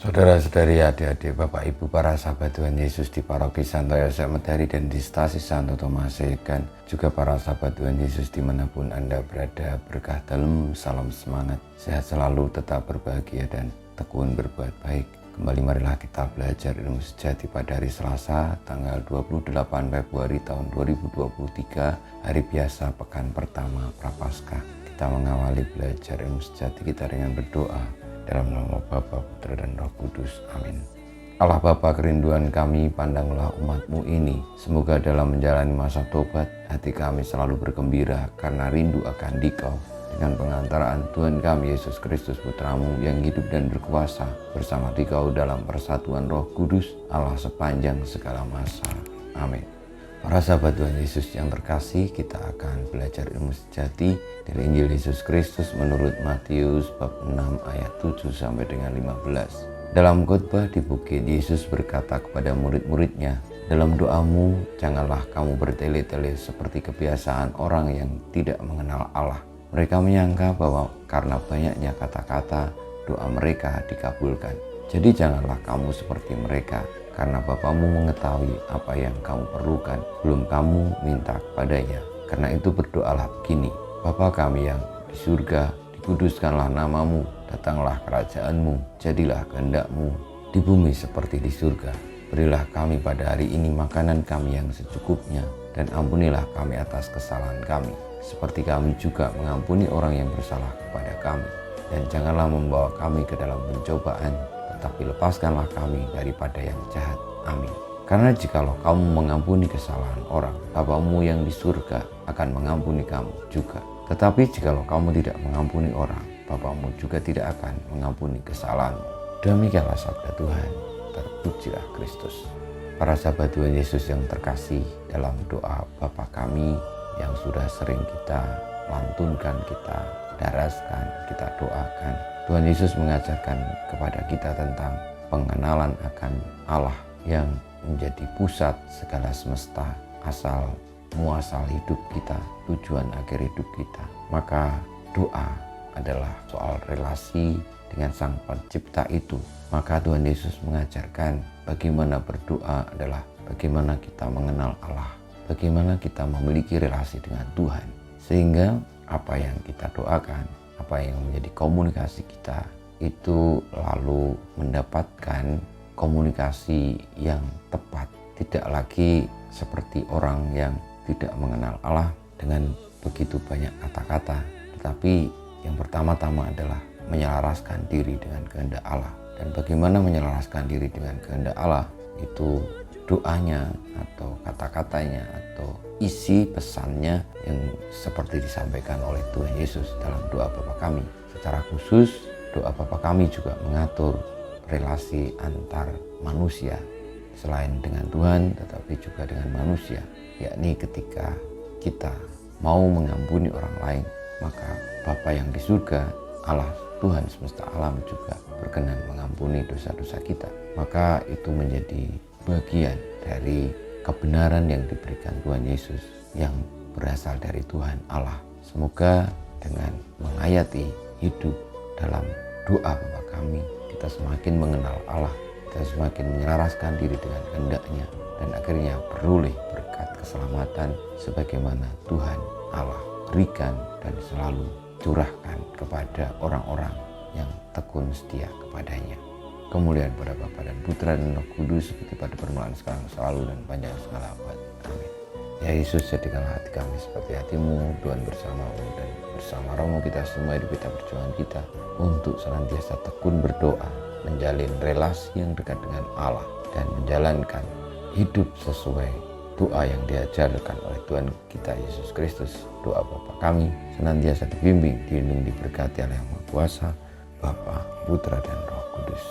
Saudara-saudari, adik-adik, Bapak Ibu, para sahabat Tuhan Yesus di Paroki Santo Yosef Medari dan di Stasi Santo Tomas Segan, juga para sahabat Tuhan Yesus dimanapun Anda berada, berkah dalam, salam semangat, sehat selalu, tetap berbahagia dan tekun berbuat baik. Kembali marilah kita belajar ilmu sejati pada hari Selasa, tanggal 28 Februari tahun 2023, hari biasa pekan pertama Prapaskah. Kita mengawali belajar ilmu sejati kita dengan berdoa. Dalam nama Bapa, Putra, dan Roh Kudus. Amin. Allah Bapa, kerinduan kami, pandanglah umat-Mu ini. Semoga dalam menjalani masa tobat, hati kami selalu bergembira karena rindu akan Dikau. Dengan pengantaraan Tuhan kami Yesus Kristus Putra-Mu yang hidup dan berkuasa bersama Dikau dalam persatuan Roh Kudus, Allah sepanjang segala masa. Amin. Para sahabat Tuhan Yesus yang terkasih, kita akan belajar ilmu sejati dari Injil Yesus Kristus menurut Matius bab 6 ayat 7 sampai dengan 15. Dalam khotbah di bukit, Yesus berkata kepada murid-muridnya, "Dalam doamu janganlah kamu bertele-tele seperti kebiasaan orang yang tidak mengenal Allah. Mereka menyangka bahwa karena banyaknya kata-kata, doa mereka dikabulkan. Jadi janganlah kamu seperti mereka, karena Bapamu mengetahui apa yang kamu perlukan belum kamu minta kepadanya. Karena itu berdoalah begini, Bapa kami yang di surga, dikuduskanlah namamu, datanglah kerajaanmu, jadilah kehendak-Mu di bumi seperti di surga. Berilah kami pada hari ini makanan kami yang secukupnya, dan ampunilah kami atas kesalahan kami, seperti kami juga mengampuni orang yang bersalah kepada kami. Dan janganlah membawa kami ke dalam pencobaan, tapi lepaskanlah kami daripada yang jahat. Amin. Karena jikalau kamu mengampuni kesalahan orang, Bapa-Mu yang di surga akan mengampuni kamu juga. Tetapi jikalau kamu tidak mengampuni orang, Bapa-Mu juga tidak akan mengampuni kesalahanmu." Demikianlah sabda Tuhan. Terpujilah Kristus. Para sahabat Tuhan Yesus yang terkasih, dalam doa Bapa kami yang sudah sering kita lantunkan, kita daraskan, kita doakan, Tuhan Yesus mengajarkan kepada kita tentang pengenalan akan Allah yang menjadi pusat segala semesta, asal muasal hidup kita, tujuan akhir hidup kita. Maka doa adalah soal relasi dengan Sang Pencipta itu. Maka Tuhan Yesus mengajarkan bagaimana berdoa adalah bagaimana kita mengenal Allah, bagaimana kita memiliki relasi dengan Tuhan, sehingga apa yang kita doakan, apa yang menjadi komunikasi kita itu lalu mendapatkan komunikasi yang tepat. Tidak lagi seperti orang yang tidak mengenal Allah dengan begitu banyak kata-kata, tetapi yang pertama-tama adalah menyelaraskan diri dengan kehendak Allah. Dan bagaimana menyelaraskan diri dengan kehendak Allah, itu doanya atau kata-katanya atau isi pesannya yang seperti disampaikan oleh Tuhan Yesus dalam doa Bapa kami. Secara khusus, doa Bapa kami juga mengatur relasi antar manusia selain dengan Tuhan tetapi juga dengan manusia, yakni ketika kita mau mengampuni orang lain, maka Bapa yang di surga, Allah Tuhan semesta alam juga berkenan mengampuni dosa-dosa kita. Maka itu menjadi bagian dari kebenaran yang diberikan Tuhan Yesus yang berasal dari Tuhan Allah. Semoga dengan menghayati hidup dalam doa Bapa kami, kita semakin mengenal Allah, kita semakin menyelaraskan diri dengan kehendak-Nya, dan akhirnya beroleh berkat keselamatan sebagaimana Tuhan Allah berikan dan selalu curahkan kepada orang-orang yang tekun setia kepadanya. Kemuliaan pada Bapa dan Putra dan Roh Kudus, seperti pada permulaan, sekarang, selalu, dan panjang segala abad. Amin. Ya Yesus, jadikanlah hati kami seperti hati-Mu, Tuhan bersama-Mu, dan bersama Roh-Mu kita semua hidup kita, perjuangan kita untuk senantiasa tekun berdoa, menjalin relasi yang dekat dengan Allah, dan menjalankan hidup sesuai doa yang diajarkan oleh Tuhan kita Yesus Kristus. Doa Bapa kami senantiasa dibimbing, dilindungi, diberkati oleh Yang Maha Kuasa, Bapa, Putra, dan Roh Kudus.